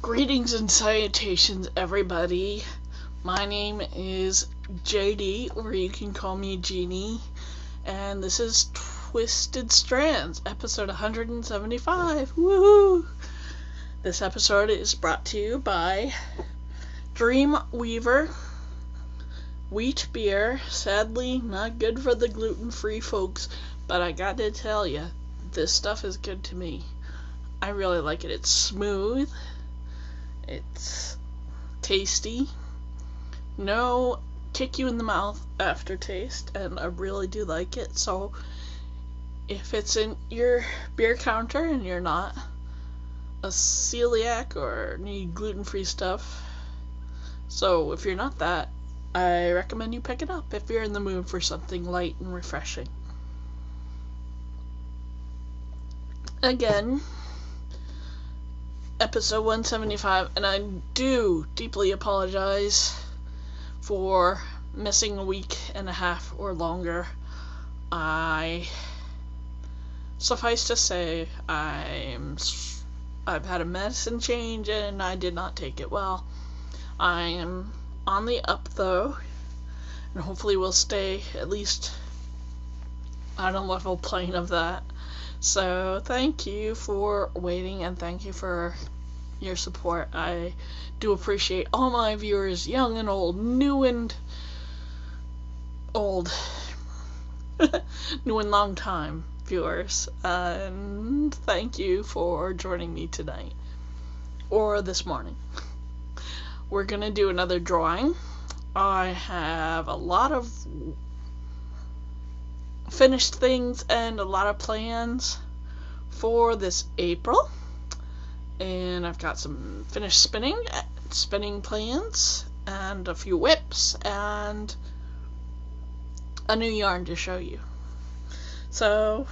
Greetings and salutations, everybody. My name is JD, or you can call me Jeannie, and this is Twisted Strands, episode 175. Woohoo! This episode is brought to you by Dreamweaver wheat beer. Sadly, not good for the gluten-free folks, but I gotta tell you, this stuff is good to me. I really like it. It's smooth. It's tasty. No kick you in the mouth aftertaste, and I really do like it. So if it's in your beer counter and you're not a celiac or need gluten-free stuff, so if you're not that, I recommend you pick it up if you're in the mood for something light and refreshing. Again, episode 175, and I do deeply apologize for missing a week and a half or longer. Suffice to say, I've had a medicine change and I did not take it well. I am on the up though, and hopefully will stay at least on a level plane of that. So thank you for waiting, and thank you for your support. I do appreciate all my viewers, young and old, new and old, new and long time viewers, and thank you for joining me tonight, or this morning. We're gonna do another drawing. I have a lot of finished things and a lot of plans for this April, and I've got some finished spinning plans and a few whips and a new yarn to show you. So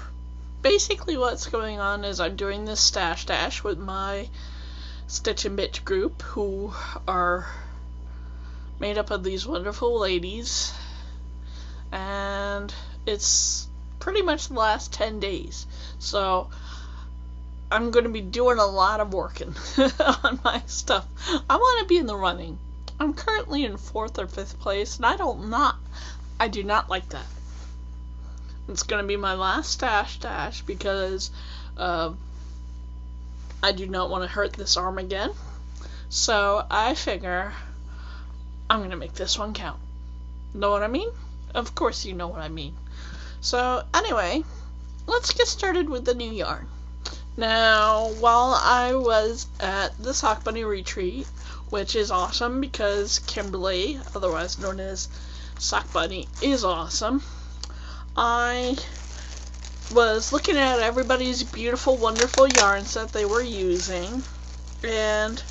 basically what's going on is I'm doing this stash dash with my Stitch and Bitch group, who are made up of these wonderful ladies, and it's pretty much the last 10 days, so I'm going to be doing a lot of working on my stuff. I want to be in the running. I'm currently in 4th or 5th place, and I do not like that. It's going to be my last stash dash because I do not want to hurt this arm again, so I figure I'm going to make this one count. Know what I mean? Of course you know what I mean. So anyway, let's get started with the new yarn. Now, while I was at the Sock Bunny retreat, which is awesome because Kimberly, otherwise known as Sock Bunny, is awesome, I was looking at everybody's beautiful, wonderful yarns that they were using, and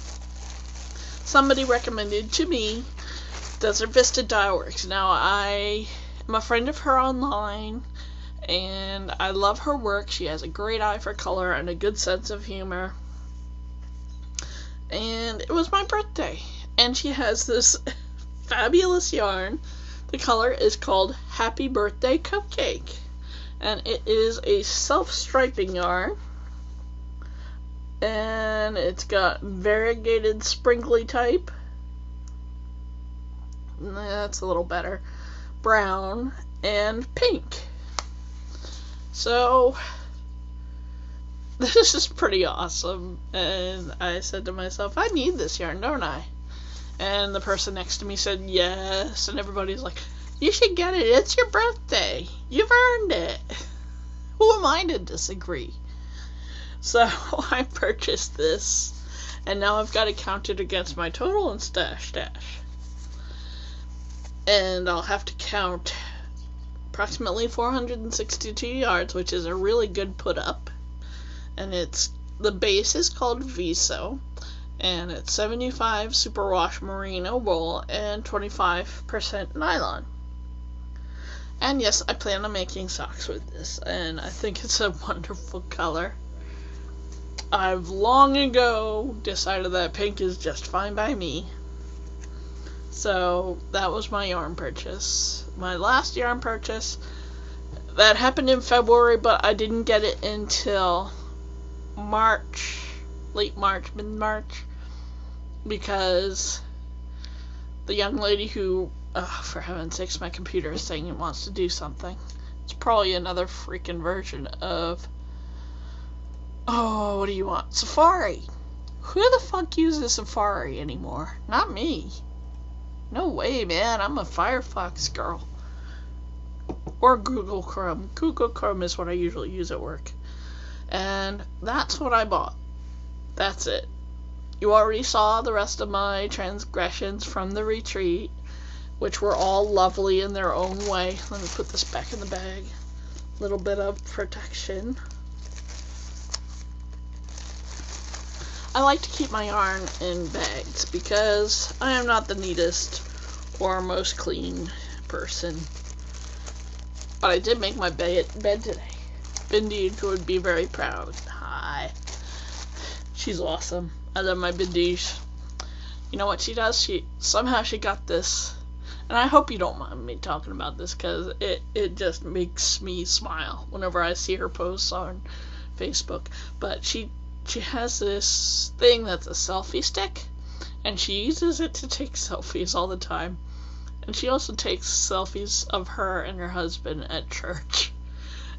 somebody recommended to me Desert Vista Dye Works. Now, I am a friend of her online, and I love her work. She has a great eye for color and a good sense of humor. And it was my birthday, and she has this fabulous yarn. The color is called Happy Birthday Cupcake, and it is a self-striping yarn, and it's got variegated sprinkly type. That's a little better. Brown and pink. So this is pretty awesome, and I said to myself, I need this yarn, don't I? And the person next to me said yes, and everybody's like, you should get it, it's your birthday, you've earned it. Who am I to disagree? So I purchased this, and now I've got to count it against my total and stash dash. And I'll have to count approximately 462 yards, which is a really good put up. And the base is called Viso, and it's 75 superwash merino wool and 25% nylon. And yes, I plan on making socks with this, and I think it's a wonderful color. I've long ago decided that pink is just fine by me. So that was my yarn purchase. My last yarn purchase, that happened in February, but I didn't get it until March, late March, mid-March. because the young lady who, for heaven's sakes, my computer is saying it wants to do something. It's probably another freaking version of, oh, what do you want? Safari. Who the fuck uses Safari anymore? Not me. No way, man. I'm a Firefox girl. Or Google Chrome. Google Chrome is what I usually use at work. And that's what I bought. That's it. You already saw the rest of my transgressions from the retreat, which were all lovely in their own way. Let me put this back in the bag. A little bit of protection. I like to keep my yarn in bags because I am not the neatest or most clean person. But I did make my bed today. Bindi would be very proud. Hi. She's awesome. I love my Bindi. You know what she does? Somehow she got this. And I hope you don't mind me talking about this because it just makes me smile whenever I see her posts on Facebook. But she has this thing that's a selfie stick, and she uses it to take selfies all the time. And she also takes selfies of her and her husband at church.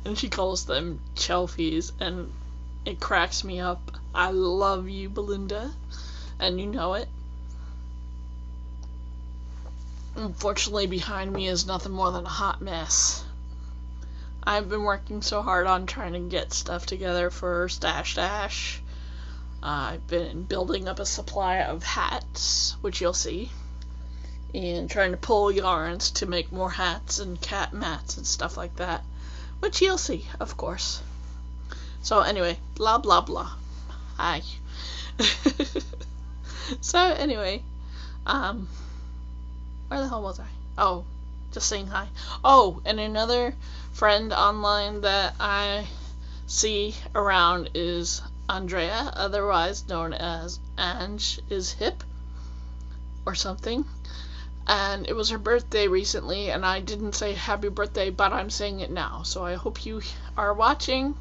And she calls them chelfies, and it cracks me up. I love you, Belinda, and you know it. Unfortunately, behind me is nothing more than a hot mess. I've been working so hard on trying to get stuff together for Stash Dash. I've been building up a supply of hats, which you'll see, and trying to pull yarns to make more hats and cat mats and stuff like that, which you'll see, of course. So anyway, blah blah blah. Hi. So anyway, where the hell was I? Oh, just saying hi. Oh, and another friend online that I see around is Andrea, otherwise known as Ange is Hip or something. And it was her birthday recently, and I didn't say happy birthday, but I'm saying it now. So I hope you are watching.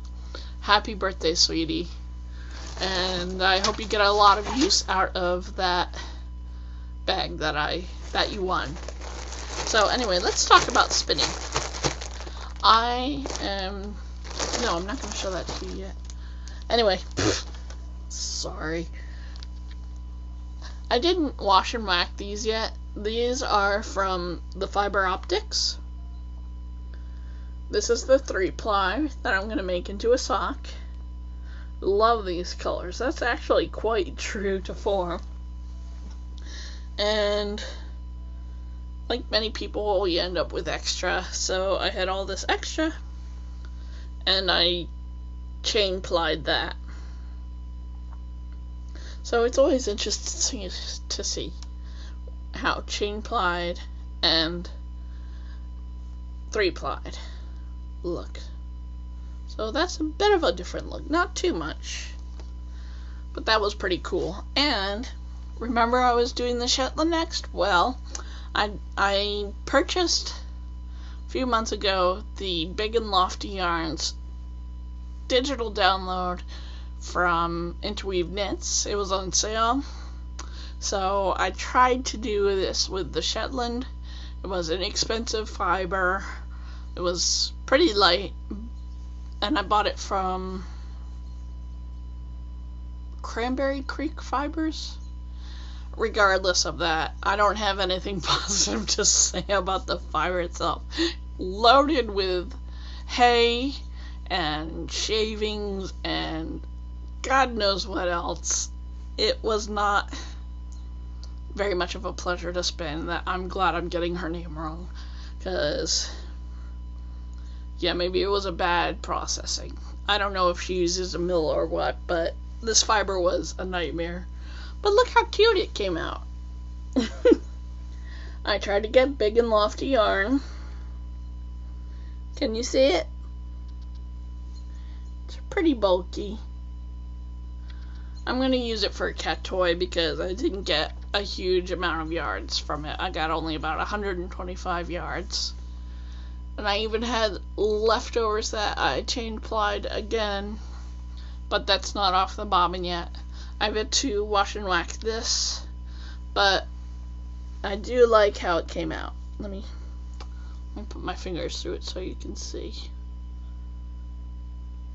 Happy birthday, sweetie. And I hope you get a lot of use out of that bag that you won. So anyway, let's talk about spinning. No, I'm not going to show that to you yet. Anyway, sorry. I didn't wash and wax these yet. These are from the Fiber Optics. This is the 3-ply that I'm going to make into a sock. Love these colors. That's actually quite true to form. And like many people, we end up with extra. So I had all this extra, and I chain plied that. So it's always interesting to see how chain plied and 3-plied look. So that's a bit of a different look. Not too much, but that was pretty cool. And remember I was doing the Shetland next? Well, I purchased a few months ago the Big and Lofty Yarns digital download from Interweave Knits. It was on sale. So I tried to do this with the Shetland. It was an inexpensive fiber. It was pretty light. And I bought it from Cranberry Creek Fibers. Regardless of that, I don't have anything positive to say about the fiber itself. Loaded with hay and shavings and God knows what else. It was not very much of a pleasure to spin. That I'm glad I'm getting her name wrong, because yeah, maybe it was a bad processing. I don't know if she uses a mill or what, but this fiber was a nightmare. But look how cute it came out. I tried to get Big and Lofty yarn. Can you see it? It's pretty bulky. I'm going to use it for a cat toy because I didn't get a huge amount of yards from it. I got only about 125 yards. And I even had leftovers that I chain plied again, but that's not off the bobbin yet. I've had to wash and wax this but I do like how it came out. Let me put my fingers through it so you can see.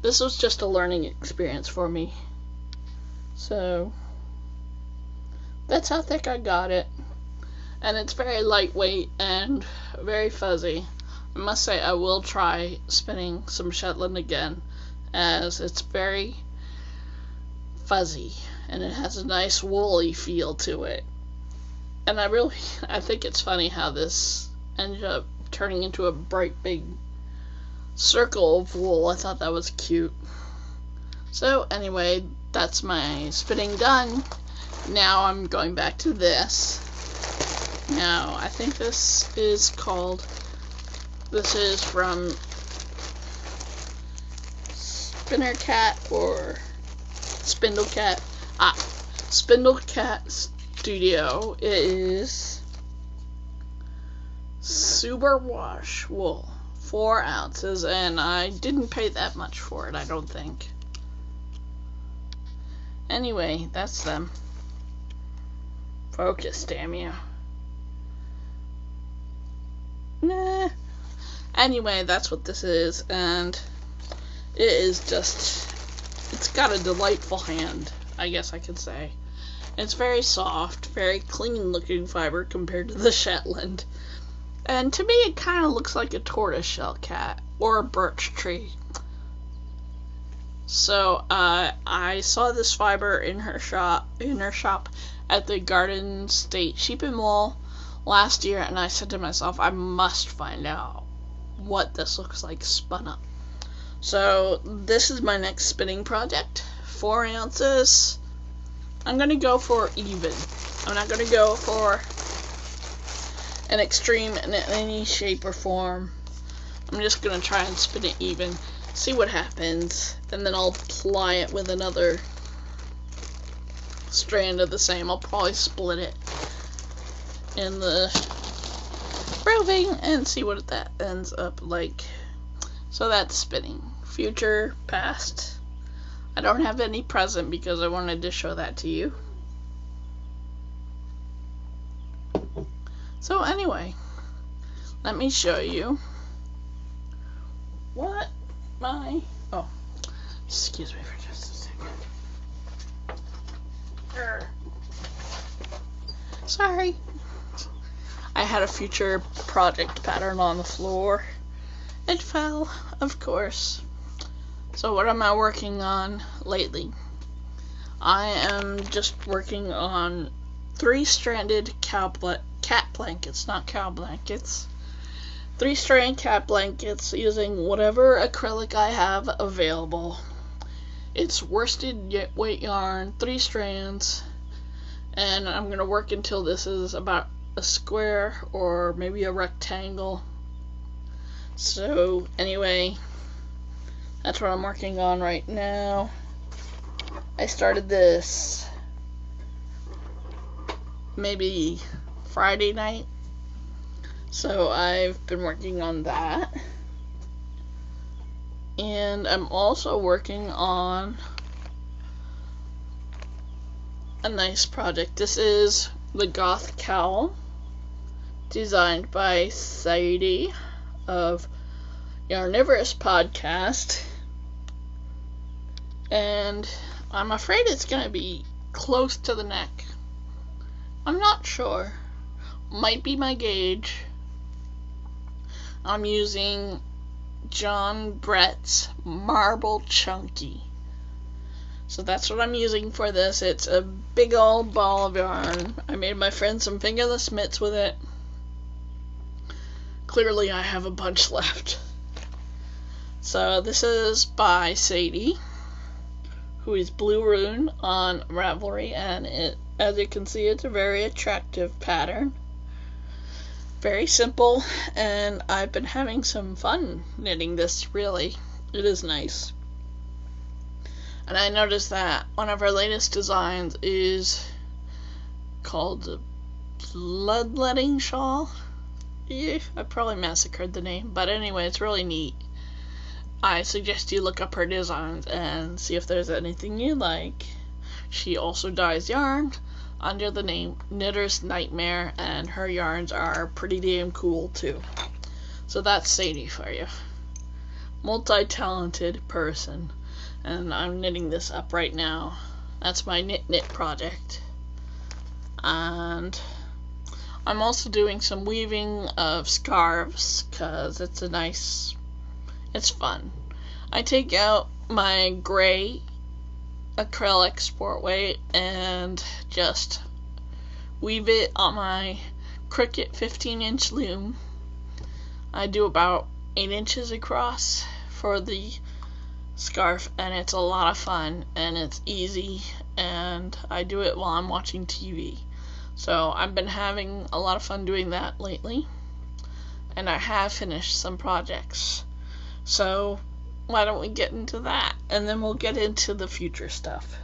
This was just a learning experience for me. So that's how thick I got it. And it's very lightweight and very fuzzy. I must say I will try spinning some Shetland again, as it's very fuzzy and it has a nice woolly feel to it. And I think it's funny how this ended up turning into a bright big circle of wool. I thought that was cute. So anyway, that's my spinning done. Now I'm going back to this. Now I think this is from Spinner Cat or Spindle Cat. Spindle Cat Studio. It is superwash wool, 4 ounces, and I didn't pay that much for it, I don't think. Anyway, that's them. Focus, damn you. Nah. Anyway, that's what this is, and it is just, it's got a delightful hand, I guess I could say. It's very soft, very clean looking fiber compared to the Shetland. And to me it kind of looks like a tortoiseshell cat or a birch tree. So I saw this fiber in her shop at the Garden State Sheep and Wool last year, and I said to myself, I must find out what this looks like spun up. So this is my next spinning project. 4 ounces. I'm gonna go for even. I'm not gonna go for an extreme in any shape or form. I'm just gonna try and spin it even, see what happens, and then I'll ply it with another strand of the same. I'll probably split it in the roving and see what that ends up like. So that's spinning. Future, past. I don't have any present because I wanted to show that to you. So anyway, let me show you what my, oh, excuse me for just a second. Sorry. I had a future project pattern on the floor. It fell, of course. So what am I working on lately? I am just working on 3-stranded cat blankets, not cow blankets. 3-strand cat blankets using whatever acrylic I have available. It's worsted weight yarn, 3 strands, and I'm going to work until this is about a square or maybe a rectangle. So anyway, that's what I'm working on right now. I started this maybe Friday night, so I've been working on that. And I'm also working on a nice project. This is the Goth Cowl, designed by Sadie of Yarnivorous Podcast. And I'm afraid it's going to be close to the neck. I'm not sure. Might be my gauge. I'm using John Brett's Marble Chunky. So that's what I'm using for this. It's a big old ball of yarn. I made my friend some fingerless mitts with it. Clearly I have a bunch left. So this is by Sadie, who is Blue Rune on Ravelry, and as you can see, it's a very attractive pattern. Very simple, and I've been having some fun knitting this, really. It is nice. And I noticed that one of our latest designs is called the Bloodletting Shawl. Yeah, I probably massacred the name, but anyway, it's really neat. I suggest you look up her designs and see if there's anything you like. She also dyes yarn. under the name Knitter's Nightmare, and her yarns are pretty damn cool too. So that's Sadie for you. Multi-talented person, and I'm knitting this up right now. That's my knit project. And I'm also doing some weaving of scarves because it's fun. I take out my gray acrylic sport weight and just weave it on my Cricut 15-inch loom. I do about 8 inches across for the scarf, and it's a lot of fun and it's easy, and I do it while I'm watching TV. So I've been having a lot of fun doing that lately, and I have finished some projects. So why don't we get into that, and then we'll get into the future stuff.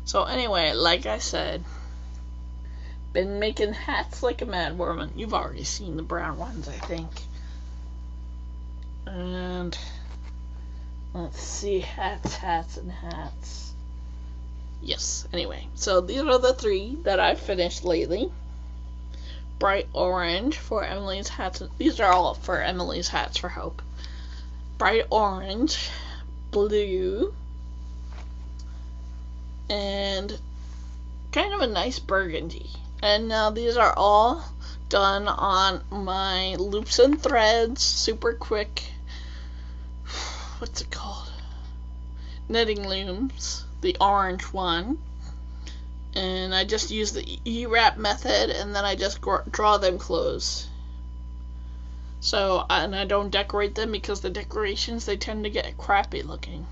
So anyway, like I said, been making hats like a mad woman. You've already seen the brown ones, I think. And let's see, hats, and hats. Yes, anyway, so these are the 3 that I've finished lately. Bright orange for Emily's hats. These are all for Emily's hats for Hope. Bright orange, blue, and kind of a nice burgundy. And now these are all done on my loops and threads, super quick, what's it called? Knitting looms, the orange one. And I just use the E-wrap method, and then I just draw them close. So, and I don't decorate them because the decorations, they tend to get crappy looking.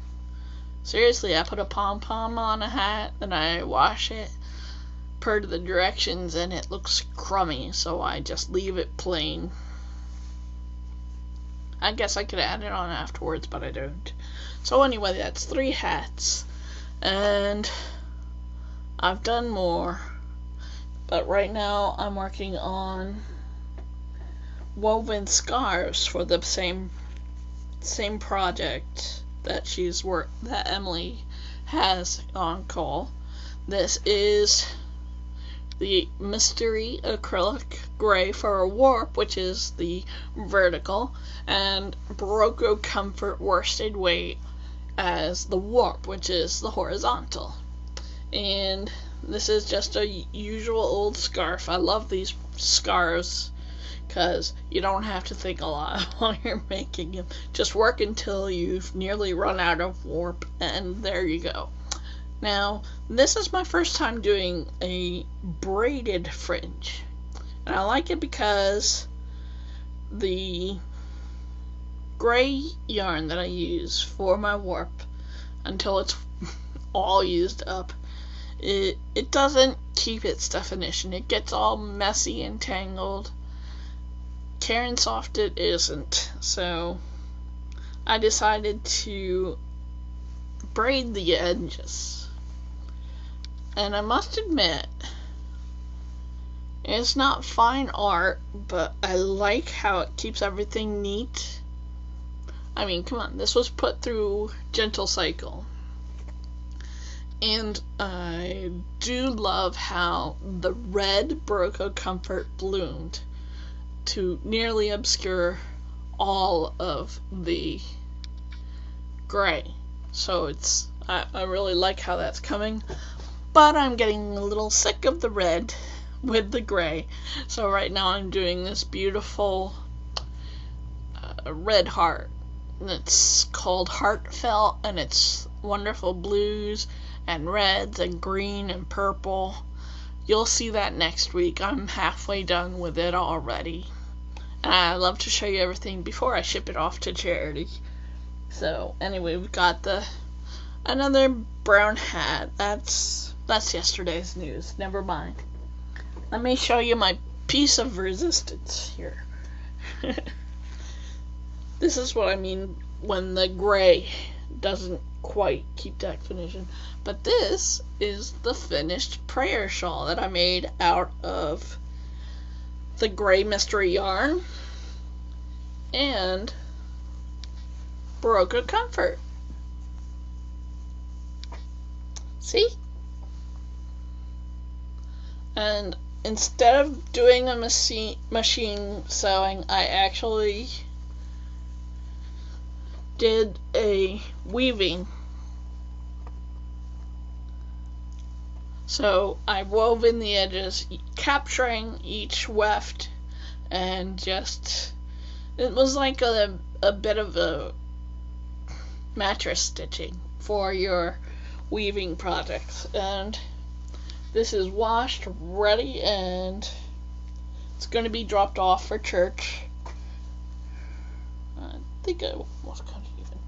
Seriously, I put a pom-pom on a hat, and I wash it per the directions, and it looks crummy, so I just leave it plain. I guess I could add it on afterwards, but I don't. So anyway, that's 3 hats, and I've done more, but right now I'm working on woven scarves for the same project that Emily has on call. This is the Mystery Acrylic Gray for a warp, which is the vertical, and Barocco Comfort Worsted Weight as the warp, which is the horizontal. And this is just a usual old scarf. I love these scarves because you don't have to think a lot while you're making them. Just work until you've nearly run out of warp, and there you go. Now, this is my first time doing a braided fringe, and I like it because the gray yarn that I use for my warp until it's all used up, it doesn't keep its definition. It gets all messy and tangled. Karen Soft it isn't, so I decided to braid the edges. And I must admit, it's not fine art, but I like how it keeps everything neat. I mean, come on, this was put through Gentle Cycle. And I do love how the red Barocco Comfort bloomed to nearly obscure all of the gray. So I really like how that's coming. But I'm getting a little sick of the red with the gray. So right now I'm doing this beautiful red heart. It's called Heartfelt, and it's wonderful blues and reds and green and purple. You'll see that next week. I'm halfway done with it already. And I love to show you everything before I ship it off to charity. So anyway, we've got another brown hat. That's yesterday's news. Never mind. Let me show you my piece of resistance here. This is what I mean when the gray doesn't quite keep definition. But this is the finished prayer shawl that I made out of the gray mystery yarn and Barocco Comfort. See? And instead of doing a machine sewing, I actually did a weaving. So I wove in the edges, capturing each weft, and just, it was like a bit of a mattress stitching for your weaving projects. And this is washed, ready, and it's going to be dropped off for church. I think I almost cut it even.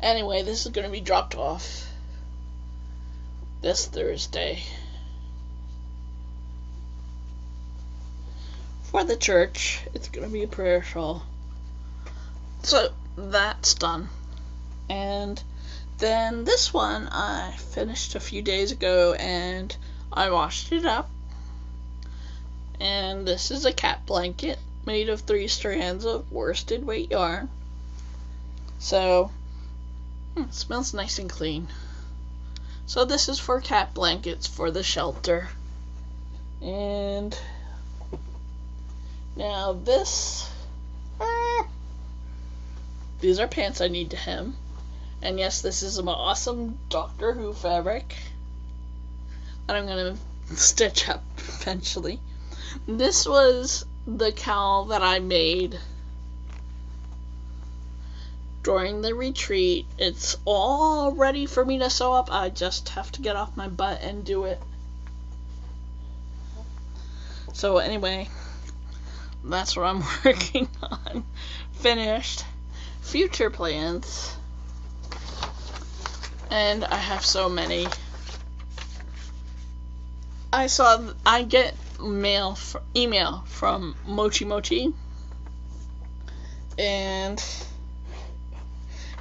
Anyway, this is going to be dropped off this Thursday for the church. It's going to be a prayer shawl. So that's done. And then this one I finished a few days ago, and I washed it up. And this is a cat blanket made of 3 strands of worsted weight yarn. So it smells nice and clean. So this is for cat blankets for the shelter. And now this, these are pants I need to hem. And yes, this is some awesome Doctor Who fabric that I'm going to stitch up eventually. This was the cowl that I made during the retreat. It's all ready for me to sew up. I just have to get off my butt and do it. So anyway, that's what I'm working on. Finished. Future plans. And I have so many. I get email from Mochi Mochi and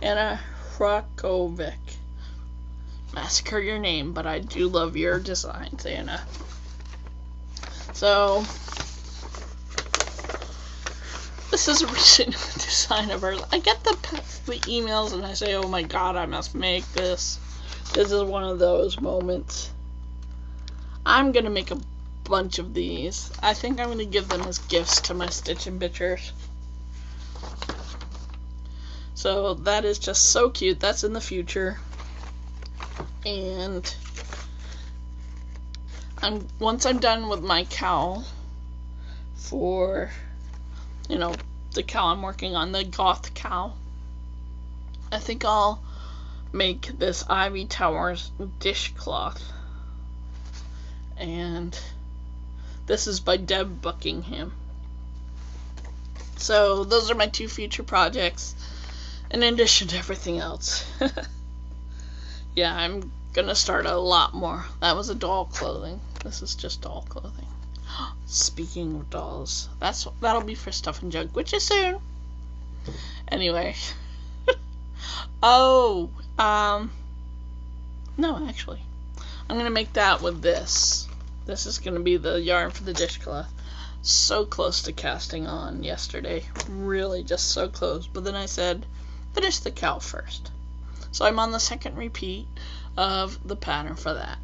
Anna Hrakovic. Massacre your name, but I do love your designs, Anna. So this is a recent design of hers. I get the emails and I say, oh my god, I must make this. This is one of those moments. I'm gonna make a bunch of these. I think I'm gonna give them as gifts to my Stitch and Bitchers. So that is just so cute. That's in the future. And once I'm done with my cowl for, the cowl I'm working on, the goth cowl, I think I'll make this Ivy Towers dishcloth. And this is by Deb Buckingham. So those are my 2 future projects, in addition to everything else. Yeah, I'm gonna start a lot more. That was a doll clothing. This is just doll clothing. Speaking of dolls, that'll be for Stuff and Junk, which is soon. Anyway. No, actually, I'm gonna make that with this. This is gonna be the yarn for the dishcloth. So close to casting on yesterday. Really just so close. But then I said, finish the cowl first. So I'm on the second repeat of the pattern for that.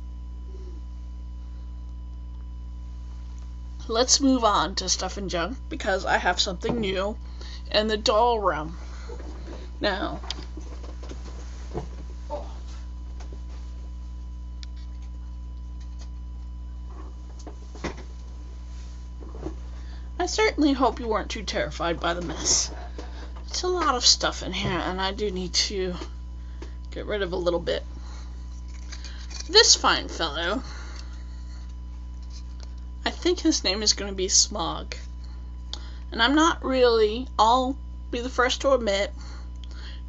Let's move on to Stuff and Junk, because I have something new in the doll realm. Now, I certainly hope you weren't too terrified by the mess. It's a lot of stuff in here, and I do need to get rid of a little bit. This fine fellow, I think his name is going to be Smaug. And I'm not really, I'll be the first to admit,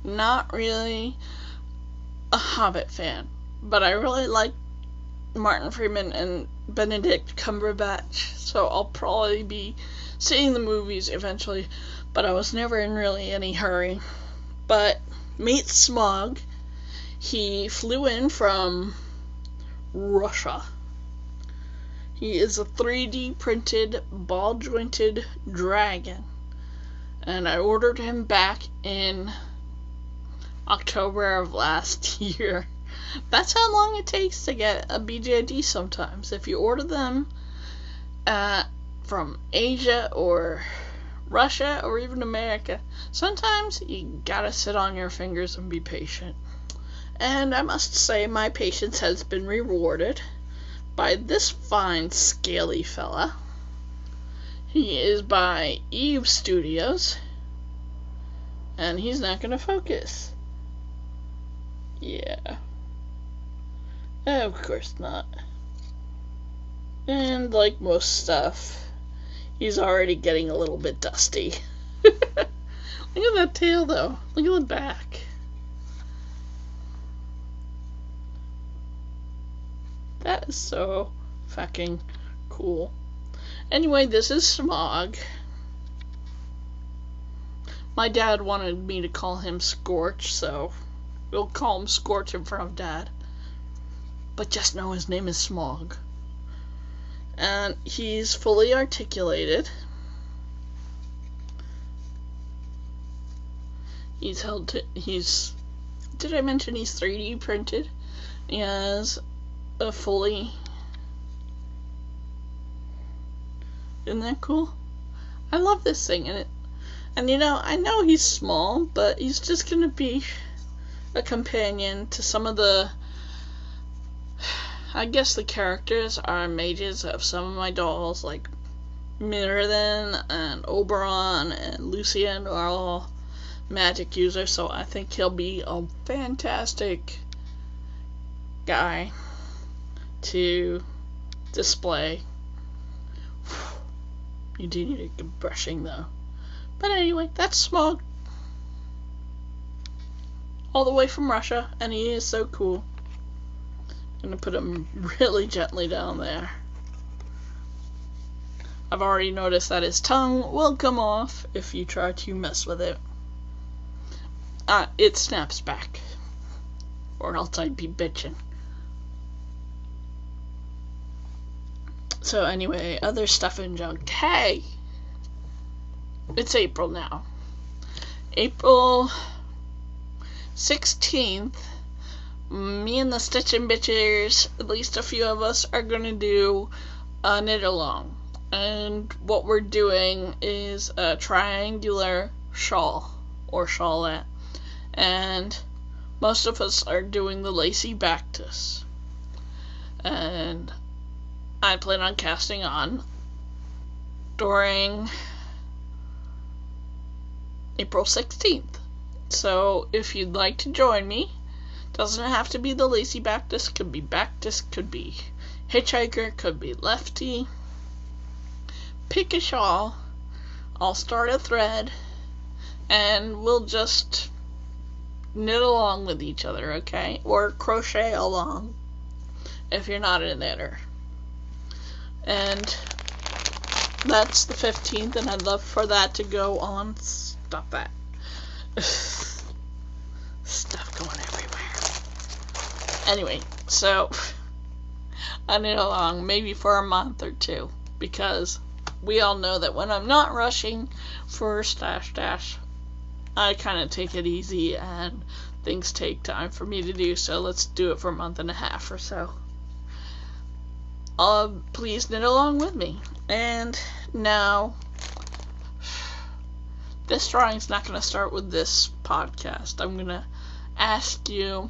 not really a Hobbit fan. But I really like Martin Freeman and Benedict Cumberbatch, so I'll probably be seeing the movies eventually, but I was never in really any hurry. But meet Smaug. He flew in from Russia. He is a 3D printed, ball jointed dragon, and I ordered him back in October of last year. That's how long it takes to get a BJD sometimes. If you order them from Asia or Russia or even America, sometimes you gotta sit on your fingers and be patient. And I must say my patience has been rewarded by this fine scaly fella. He is by Eve Studios, and he's not gonna focus. Yeah. Of course not. And like most stuff, he's already getting a little bit dusty. Look at that tail though. Look at the back. That is so fucking cool. Anyway, this is Smaug. My dad wanted me to call him Scorch, so we'll call him Scorch in front of Dad. But just know his name is Smaug. And he's fully articulated. Did I mention he's 3D printed? He has a fully... Isn't that cool? I love this thing, and you know, I know he's small, but he's just gonna be a companion to some of the... I guess the characters are mages of some of my dolls, like Mirrodin and Oberon and Lucian are all magic users, so I think he'll be a fantastic guy to display. You do need a good brushing though. But anyway, that's Smaug. All the way from Russia, and he is so cool. I'm gonna put him really gently down there. I've already noticed that his tongue will come off if you try to mess with it. It snaps back. Or else I'd be bitching. So anyway, other stuff in junk. Hey! It's April now. April 16th, me and the Stitchin' Bitches, at least a few of us, are gonna do a knit along. And what we're doing is a triangular shawl, or shawlette. And most of us are doing the lacy bactus. And I plan on casting on during April 16th. So if you'd like to join me, doesn't have to be the lacy bactus, could be hitchhiker, could be lefty. Pick a shawl, I'll start a thread, and we'll just knit along with each other, okay? Or crochet along if you're not a knitter. And that's the 15th, and I'd love for that to go on. Stop that. Stuff going everywhere. Anyway, so I knit along maybe for a month or two, because we all know that when I'm not rushing for Stash Dash, I kind of take it easy and things take time for me to do, so let's do it for a month and a half or so. Please knit along with me. And now, this drawing's not going to start with this podcast. I'm going to ask you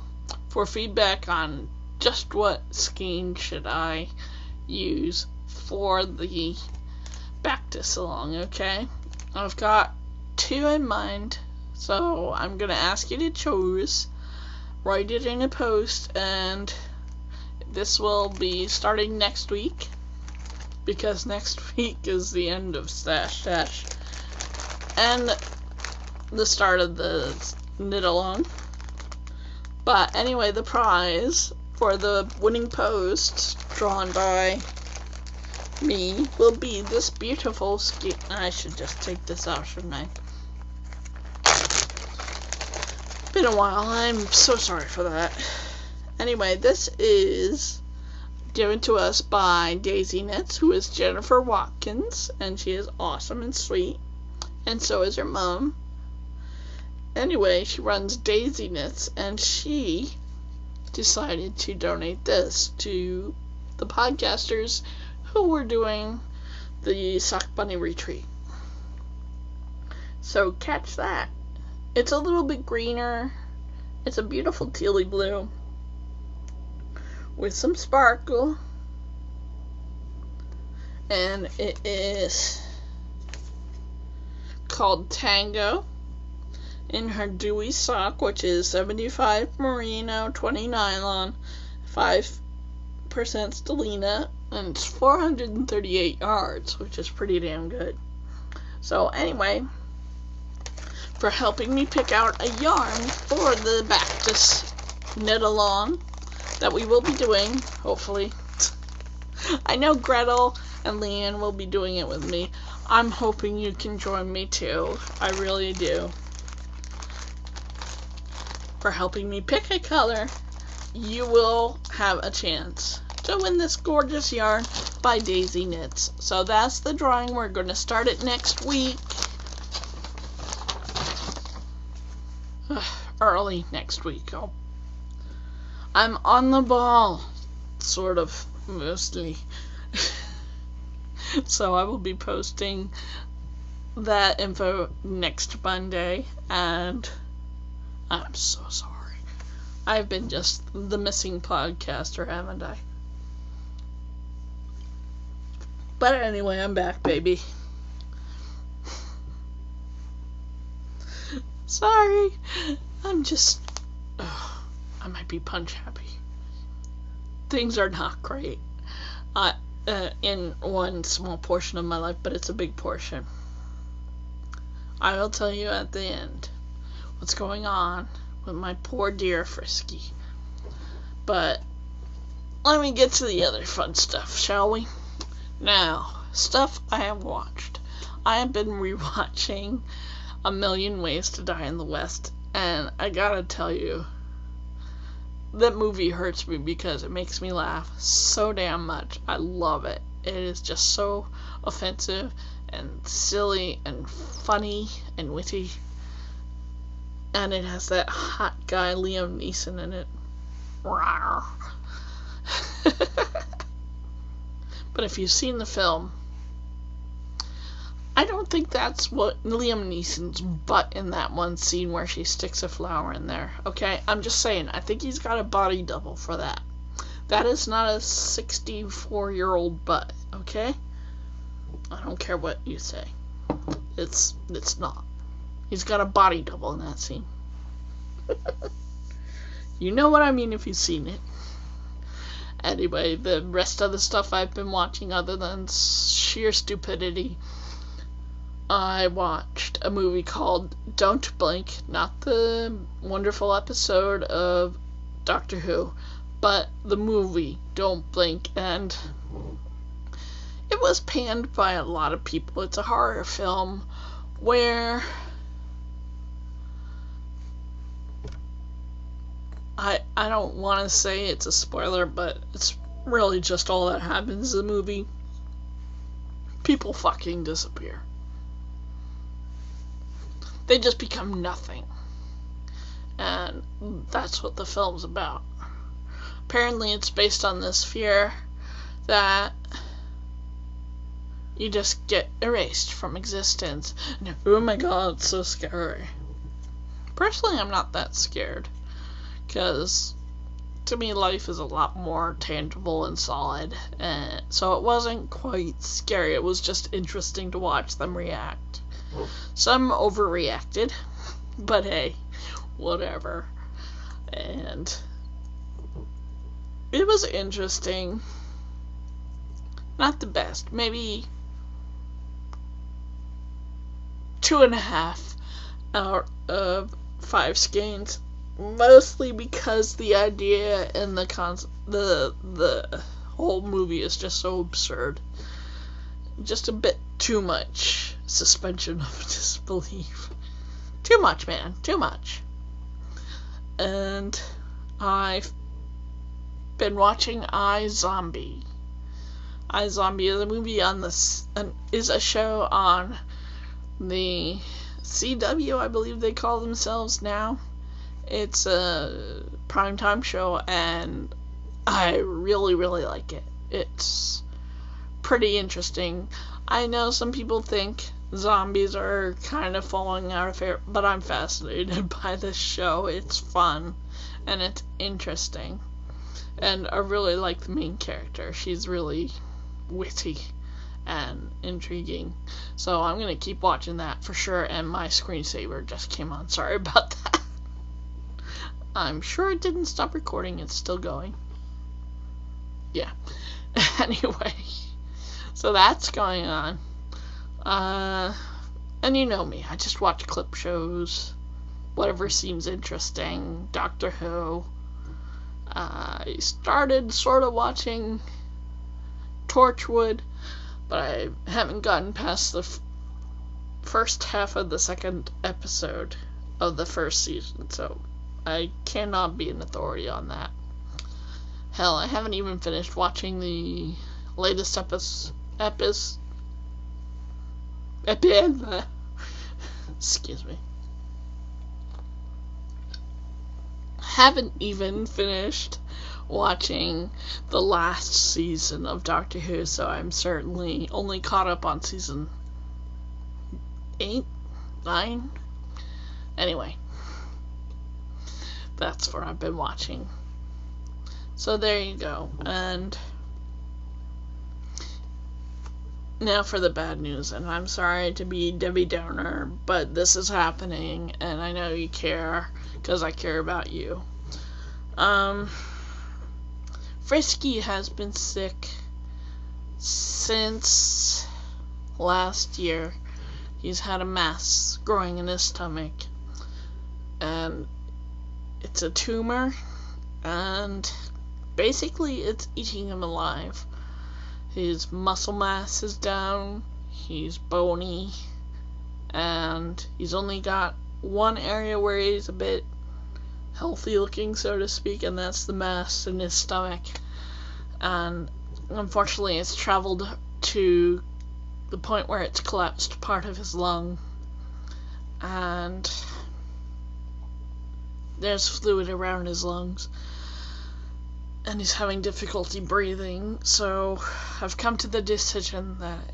for feedback on just what skein should I use for the bactus along, okay? I've got two in mind, so I'm going to ask you to choose, write it in a post, and this will be starting next week, because next week is the end of Stash Dash and the start of the knit along. But anyway, the prize for the winning post drawn by me will be this beautiful skein. I should just take this out, shouldn't I? Been a while. I'm so sorry for that. Anyway, this is given to us by Daisy Knits, who is Jennifer Watkins, and she is awesome and sweet, and so is her mom. Anyway, she runs Daisy Knits, and she decided to donate this to the podcasters who were doing the Sock Bunny retreat. So catch that. It's a little bit greener. It's a beautiful tealy blue with some sparkle. And it is called Tango in her dewy sock, which is 75 merino, 20 nylon, 5% stellina, and it's 438 yards, which is pretty damn good. So anyway, for helping me pick out a yarn for the Bactus knit along that we will be doing, hopefully. I know Gretel and Leanne will be doing it with me. I'm hoping you can join me too. I really do. For helping me pick a color, you will have a chance to win this gorgeous yarn by Daisy Knits. So that's the drawing. We're going to start it next week. Early next week. I'm on the ball, sort of, mostly. So I will be posting that info next Monday, and I'm so sorry. I've been just the missing podcaster, haven't I? But anyway, I'm back, baby. Sorry. I'm just... I might be punch happy. Things are not great. In one small portion of my life, but it's a big portion. I will tell you at the end what's going on with my poor dear Frisky. But let me get to the other fun stuff, shall we? Now, stuff I have watched. I have been rewatching A Million Ways to Die in the West, and I gotta tell you, that movie hurts me because it makes me laugh so damn much. I love it. It is just so offensive and silly and funny and witty. And it has that hot guy Liam Neeson in it. But if you've seen the film, I don't think that's what Liam Neeson's butt in that one scene where she sticks a flower in there. Okay? I'm just saying, I think he's got a body double for that. That is not a 64-year-old butt, okay? I don't care what you say. It's not. He's got a body double in that scene. You know what I mean if you've seen it. Anyway, the rest of the stuff I've been watching, other than sheer stupidity, I watched a movie called Don't Blink, not the wonderful episode of Doctor Who, but the movie Don't Blink, and it was panned by a lot of people. It's a horror film where I don't want to say it's a spoiler, but it's really just all that happens in the movie. People fucking disappear. They just become nothing. And that's what the film's about. Apparently it's based on this fear that you just get erased from existence. And, oh my god, it's so scary. Personally, I'm not that scared. Because to me, life is a lot more tangible and solid. And so it wasn't quite scary. It was just interesting to watch them react. Some overreacted, but hey, whatever. And it was interesting. Not the best. Maybe 2.5 out of 5 skeins. Mostly because the idea and the whole movie is just so absurd. Just a bit too much suspension of disbelief. Too much, man. Too much. And I've been watching iZombie. iZombie is a movie on is a show on the CW, I believe they call themselves now. It's a primetime show, and I really, really like it. It's pretty interesting. I know some people think zombies are kind of falling out of favor, but I'm fascinated by this show. It's fun, and it's interesting. And I really like the main character. She's really witty and intriguing. So I'm going to keep watching that for sure. And my screensaver just came on. Sorry about that. I'm sure it didn't stop recording. It's still going. Yeah. Anyway. So that's going on. And you know me. I just watch clip shows. Whatever seems interesting. Doctor Who. I started sort of watching Torchwood, but I haven't gotten past the first half of the second episode of the first season, so I cannot be an authority on that. Hell, I haven't even finished watching the latest excuse me. Haven't even finished watching the last season of Doctor Who, so I'm certainly only caught up on season 8, 9. Anyway, that's what I've been watching. So there you go. And now for the bad news, and I'm sorry to be Debbie Downer, but this is happening, and I know you care, because I care about you. Frisky has been sick since last year. He's had a mass growing in his stomach, and it's a tumor, and basically it's eating him alive. His muscle mass is down, he's bony, and he's only got one area where he's a bit healthy looking, so to speak, and that's the mass in his stomach. And unfortunately it's traveled to the point where it's collapsed part of his lung, and there's fluid around his lungs, and he's having difficulty breathing. So I've come to the decision that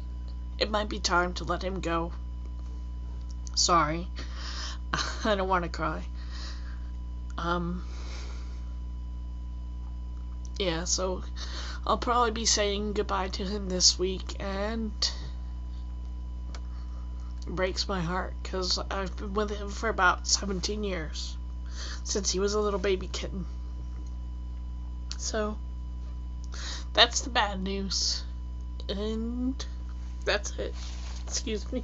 it might be time to let him go. Sorry, I don't want to cry. Yeah, so I'll probably be saying goodbye to him this week, and it breaks my heart, because I've been with him for about 17 years, since he was a little baby kitten. So, that's the bad news, and that's it. Excuse me.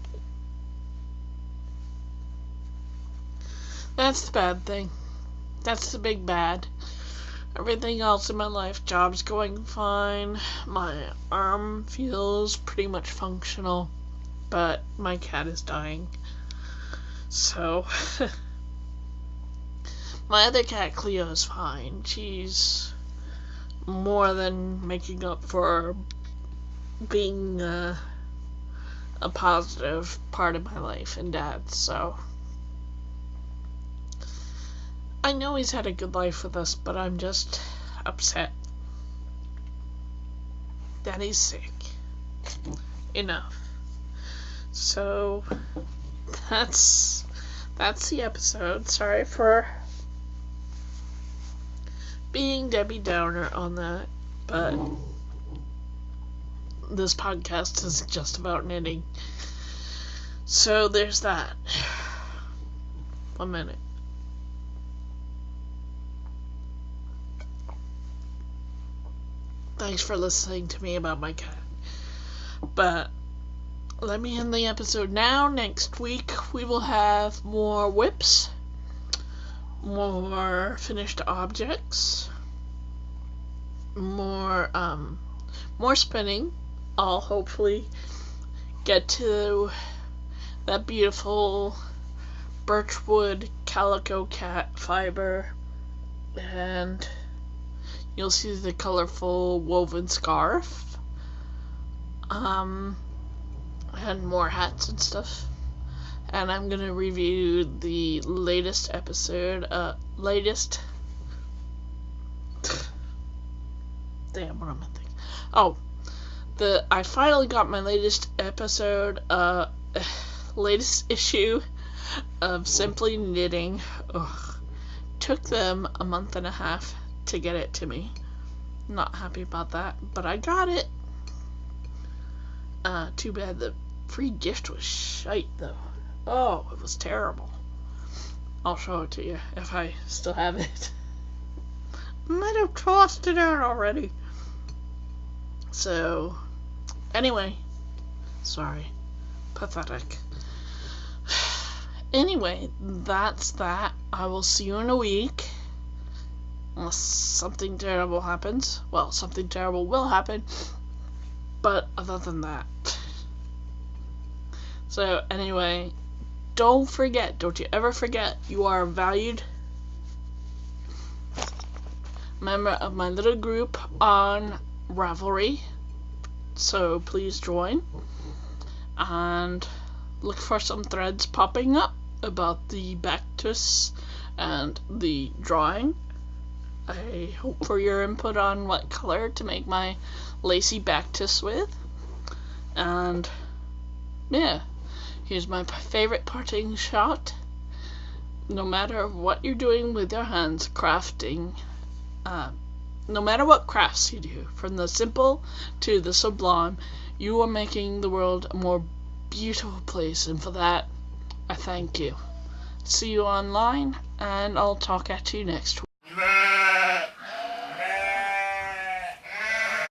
That's the bad thing. That's the big bad. Everything else in my life, job's going fine, my arm feels pretty much functional, but my cat is dying. So, my other cat, Cleo, is fine. She's more than making up for being a positive part of my life and Dad's, so I know he's had a good life with us, but I'm just upset that he's sick. Enough. So that's the episode. Sorry for being Debbie Downer on that, but this podcast is just about knitting. So there's that. 1 minute. Thanks for listening to me about my cat. But let me end the episode now. Next week we will have more whips, more finished objects, more spinning. I'll hopefully get to that beautiful birchwood calico cat fiber, and you'll see the colorful woven scarf, and more hats and stuff. And I'm gonna review the latest episode, latest. Damn, what am I thinking? Oh, I finally got my latest episode, latest issue of Simply Knitting. Ugh. Took them a month and a half to get it to me. Not happy about that, but I got it. Too bad the free gift was shite, though. Oh, it was terrible. I'll show it to you if I still have it. Might have tossed it out already. So, anyway, sorry, pathetic. Anyway, that's that. I will see you in a week. Unless something terrible happens. Well, something terrible will happen. But other than that. So, anyway, don't you ever forget, you are a valued member of my little group on Ravelry. So, please join. And look for some threads popping up about the Bactus and the drawing. I hope for your input on what color to make my lacy Bactus with. And yeah, here's my favorite parting shot. No matter what you're doing with your hands, crafting, no matter what crafts you do, from the simple to the sublime, you are making the world a more beautiful place, and for that I thank you. See you online, and I'll talk at you next week.